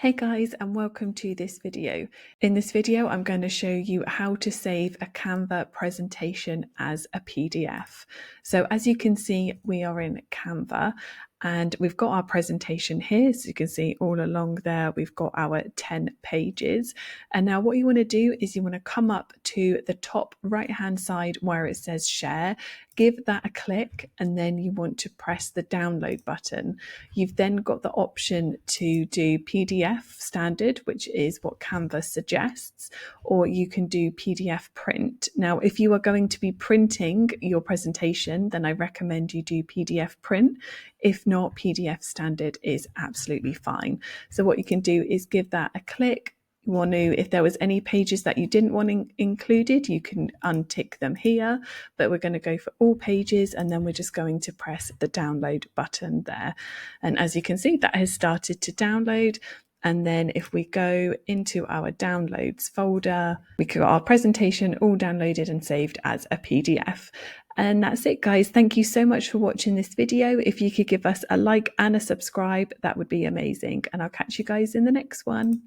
Hey guys, and welcome to this video. In this video, I'm going to show you how to save a Canva presentation as a PDF. So as you can see, we are in Canva and we've got our presentation here. So you can see all along there, we've got our 10 pages. And now what you want to do is you want to come up to the top right-hand side where it says share, give that a click, and then you want to press the download button. You've then got the option to do PDF standard, which is what Canva suggests, or you can do PDF print. Now, if you are going to be printing your presentation, then I recommend you do PDF print. If not, PDF standard is absolutely fine. So what you can do is give that a click. You want to, if there was any pages that you didn't want included, you can untick them here, but we're going to go for all pages, and then we're just going to press the download button there. And as you can see, that has started to download. And then if we go into our downloads folder, we got our presentation all downloaded and saved as a PDF. And that's it, guys. Thank you so much for watching this video. If you could give us a like and a subscribe, that would be amazing. And I'll catch you guys in the next one.